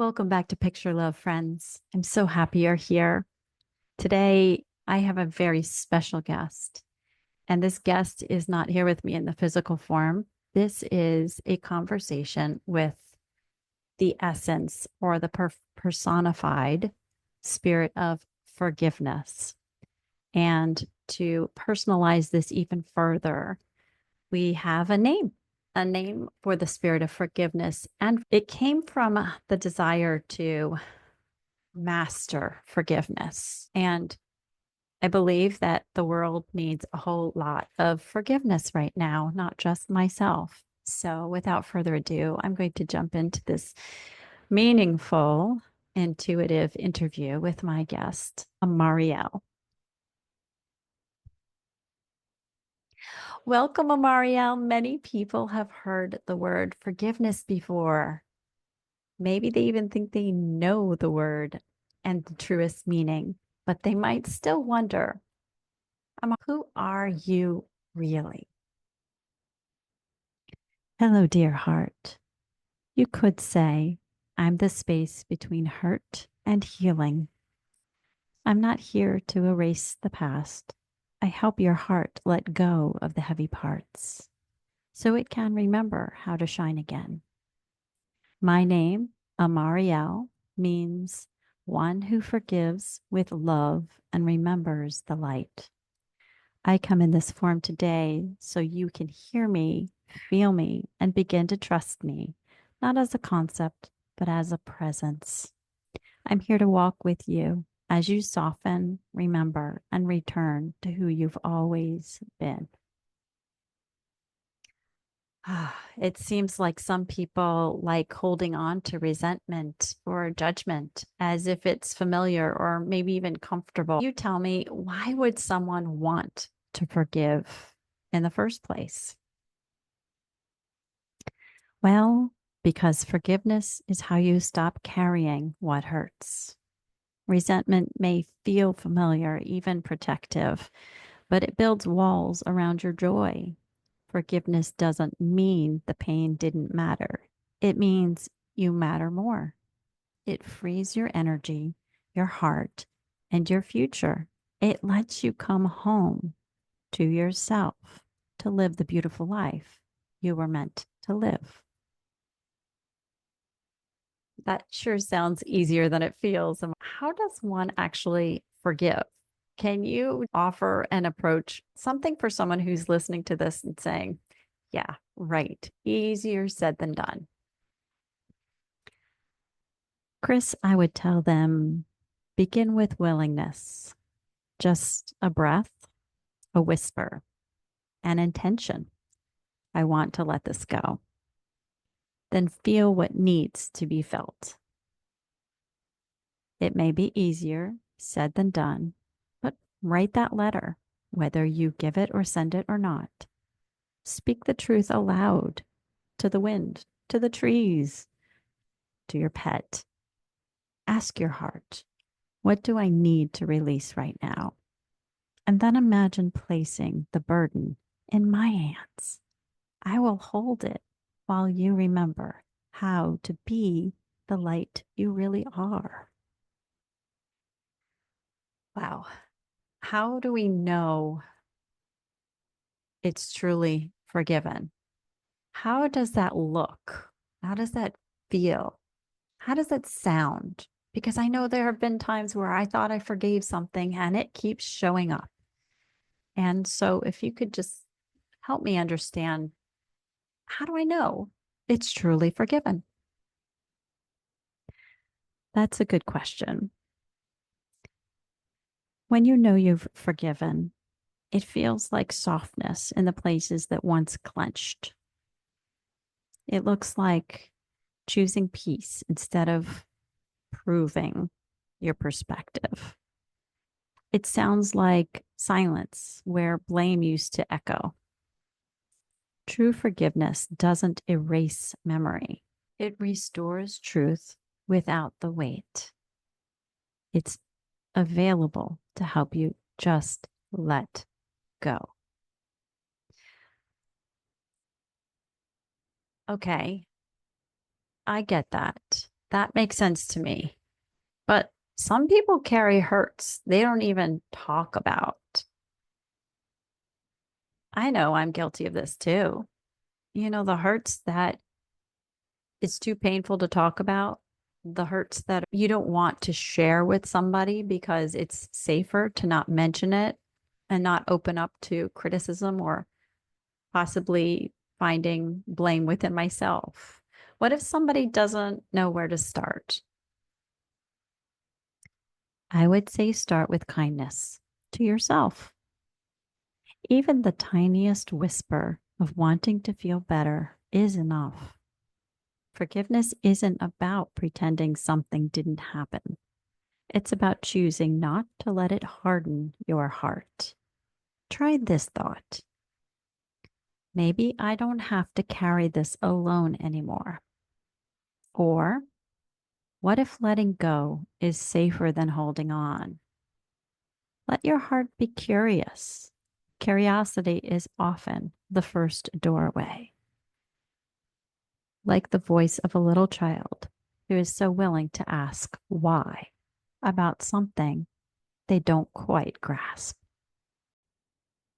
Welcome back to Picture Love, friends. I'm so happy you're here. Today, I have a very special guest, and this guest is not here with me in the physical form. This is a conversation with the essence or the personified spirit of forgiveness. And to personalize this even further, we have a name for the spirit of forgiveness. And it came from the desire to master forgiveness. And I believe that the world needs a whole lot of forgiveness right now, not just myself. So, without further ado, I'm going to jump into this meaningful, intuitive interview with my guest, Amari'el. Welcome, Amari'el. Many people have heard the word forgiveness before. Maybe they even think they know the word and the truest meaning, but they might still wonder, who are you really? Hello, dear heart. You could say, I'm the space between hurt and healing. I'm not here to erase the past. I help your heart let go of the heavy parts so it can remember how to shine again. My name, Amari'el, means one who forgives with love and remembers the light. I come in this form today so you can hear me, feel me, and begin to trust me, not as a concept, but as a presence. I'm here to walk with you as you soften, remember, and return to who you've always been. It seems like some people like holding on to resentment or judgment as if it's familiar or maybe even comfortable. You tell me, why would someone want to forgive in the first place? Well, because forgiveness is how you stop carrying what hurts. Resentment may feel familiar, even protective, but it builds walls around your joy. Forgiveness doesn't mean the pain didn't matter. It means you matter more. It frees your energy, your heart, and your future. It lets you come home to yourself to live the beautiful life you were meant to live. That sure sounds easier than it feels. And how does one actually forgive? Can you offer an approach, something for someone who's listening to this and saying, yeah, right, easier said than done? Kris, I would tell them begin with willingness, just a breath, a whisper, an intention. I want to let this go. Then feel what needs to be felt. It may be easier said than done, but write that letter, whether you give it or send it or not. Speak the truth aloud to the wind, to the trees, to your pet. Ask your heart, what do I need to release right now? And then imagine placing the burden in my hands. I will hold it while you remember how to be the light you really are. Wow. How do we know it's truly forgiven? How does that look? How does that feel? How does that sound? Because I know there have been times where I thought I forgave something and it keeps showing up. And so if you could just help me understand, how do I know it's truly forgiven? That's a good question. When you know you've forgiven, it feels like softness in the places that once clenched. It looks like choosing peace instead of proving your perspective. It sounds like silence where blame used to echo. True forgiveness doesn't erase memory. It restores truth without the weight. It's available to help you just let go. Okay, I get that. That makes sense to me. But some people carry hurts they don't even talk about. I know I'm guilty of this too. The hurts that it's too painful to talk about, the hurts that you don't want to share with somebody because it's safer to not mention it and not open up to criticism or possibly finding blame within myself. What if somebody doesn't know where to start? I would say start with kindness to yourself. Even the tiniest whisper of wanting to feel better is enough. Forgiveness isn't about pretending something didn't happen. It's about choosing not to let it harden your heart. Try this thought. Maybe I don't have to carry this alone anymore. Or what if letting go is safer than holding on? Let your heart be curious. Curiosity is often the first doorway, like the voice of a little child who is so willing to ask why about something they don't quite grasp.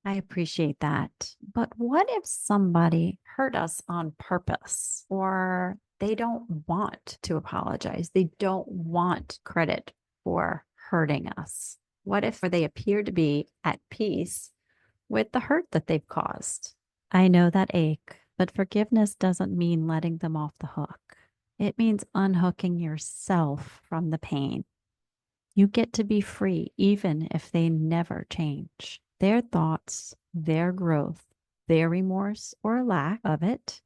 I appreciate that. But what if somebody hurt us on purpose or they don't want to apologize? They don't want credit for hurting us. What if they appear to be at peace with the hurt that they've caused? I know that ache, but forgiveness doesn't mean letting them off the hook. It means unhooking yourself from the pain. You get to be free even if they never change. Their thoughts, their growth, their remorse or lack of it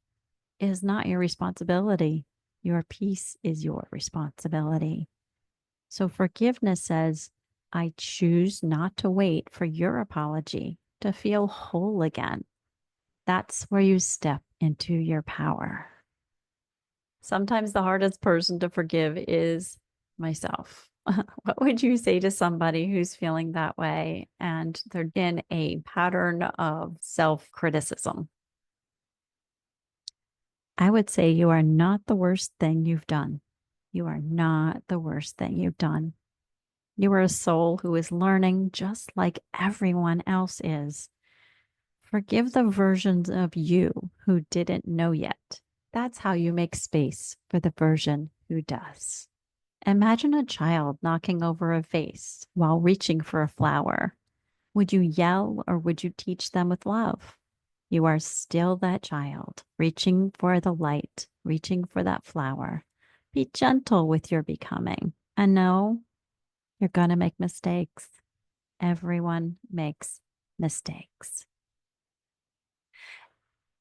is not your responsibility. Your peace is your responsibility. So forgiveness says, I choose not to wait for your apology to feel whole again. That's where you step into your power. Sometimes the hardest person to forgive is myself. What would you say to somebody who's feeling that way and they're in a pattern of self criticism? I would say you are not the worst thing you've done. You are not the worst thing you've done. You are a soul who is learning just like everyone else is. Forgive the versions of you who didn't know yet. That's how you make space for the version who does. Imagine a child knocking over a vase while reaching for a flower. Would you yell or would you teach them with love? You are still that child, reaching for the light, reaching for that flower. Be gentle with your becoming. And know you're going to make mistakes. Everyone makes mistakes.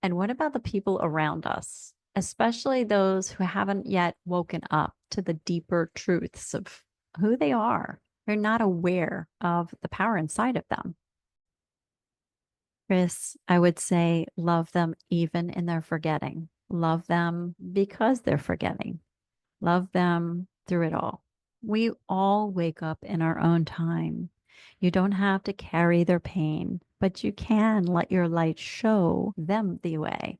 And what about the people around us, especially those who haven't yet woken up to the deeper truths of who they are? They're not aware of the power inside of them. Kris, I would say love them even in their forgetting. Love them because they're forgetting. Love them through it all. We all wake up in our own time. You don't have to carry their pain, but you can let your light show them the way.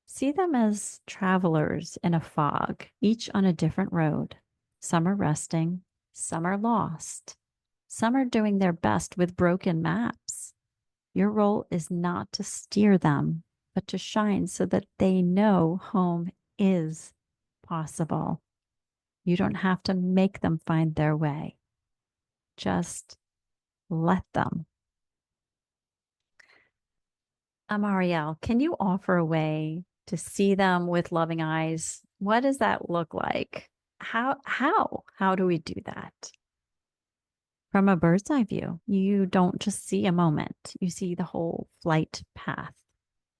See them as travelers in a fog, each on a different road. Some are resting, some are lost, some are doing their best with broken maps. Your role is not to steer them, but to shine so that they know home is possible. You don't have to make them find their way. Just let them. Amari'el, can you offer a way to see them with loving eyes? What does that look like? How do we do that? From a bird's eye view, you don't just see a moment, you see the whole flight path.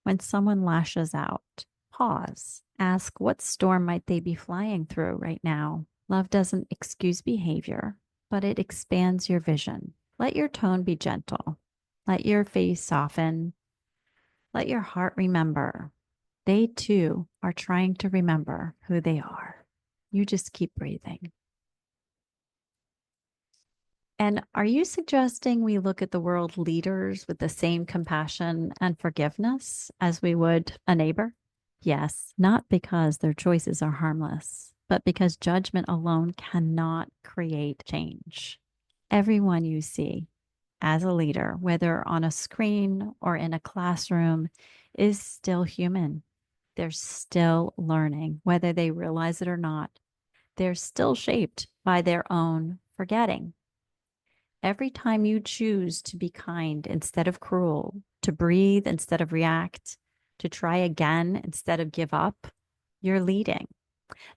When someone lashes out, pause, ask what storm might they be flying through right now. Love doesn't excuse behavior, but it expands your vision. Let your tone be gentle. Let your face soften. Let your heart remember. They too are trying to remember who they are. You just keep breathing. And are you suggesting we look at the world leaders with the same compassion and forgiveness as we would a neighbor? Yes, not because their choices are harmless, but because judgment alone cannot create change. Everyone you see as a leader, whether on a screen or in a classroom, is still human. They're still learning, whether they realize it or not. They're still shaped by their own forgetting. Every time you choose to be kind instead of cruel, to breathe instead of react, to try again instead of give up, you're leading.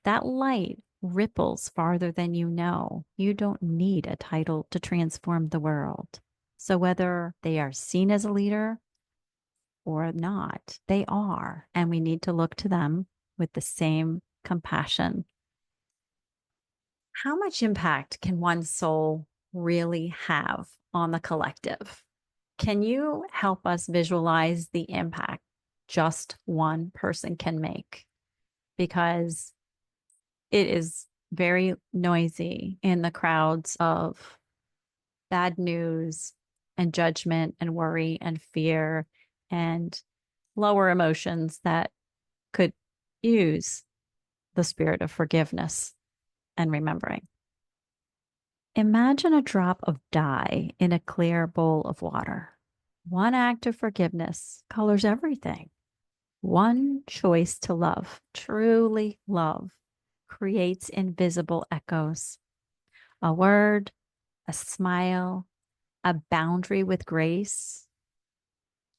That light ripples farther than you know. You don't need a title to transform the world. So whether they are seen as a leader or not, they are. And we need to look to them with the same compassion. How much impact can one soul really have on the collective? Can you help us visualize the impact just one person can make? Because it is very noisy in the crowds of bad news and judgment and worry and fear and lower emotions that could use the spirit of forgiveness and remembering. Imagine a drop of dye in a clear bowl of water. One act of forgiveness colors everything. One choice to love, truly love, creates invisible echoes. A word, a smile, a boundary with grace.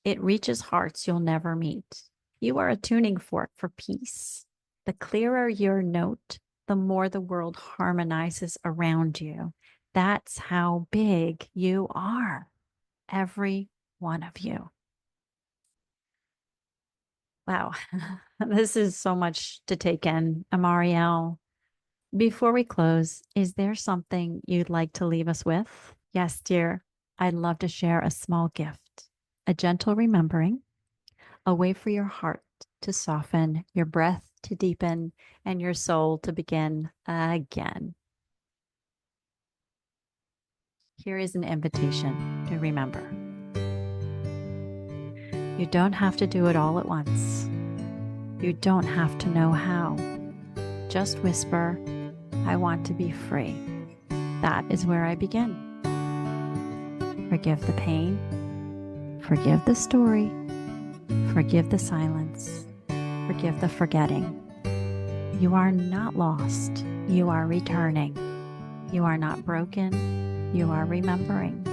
It reaches hearts you'll never meet. You are a tuning fork for peace. The clearer your note, the more the world harmonizes around you. That's how big you are, every one of you. Wow, this is so much to take in, Amari'el. Before we close, is there something you'd like to leave us with? Yes, dear, I'd love to share a small gift, a gentle remembering, a way for your heart to soften, your breath to deepen, and your soul to begin again. Here is an invitation to remember. You don't have to do it all at once. You don't have to know how. Just whisper, I want to be free. That is where I begin. Forgive the pain. Forgive the story. Forgive the silence. Forgive the forgetting. You are not lost. You are returning. You are not broken. You are remembering.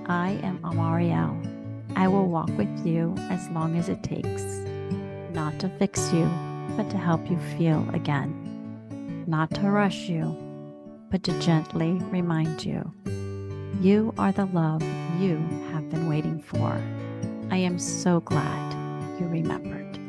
I am Amari'el. I will walk with you as long as it takes, not to fix you, but to help you feel again, not to rush you, but to gently remind you. You are the love you have been waiting for. I am so glad you remembered.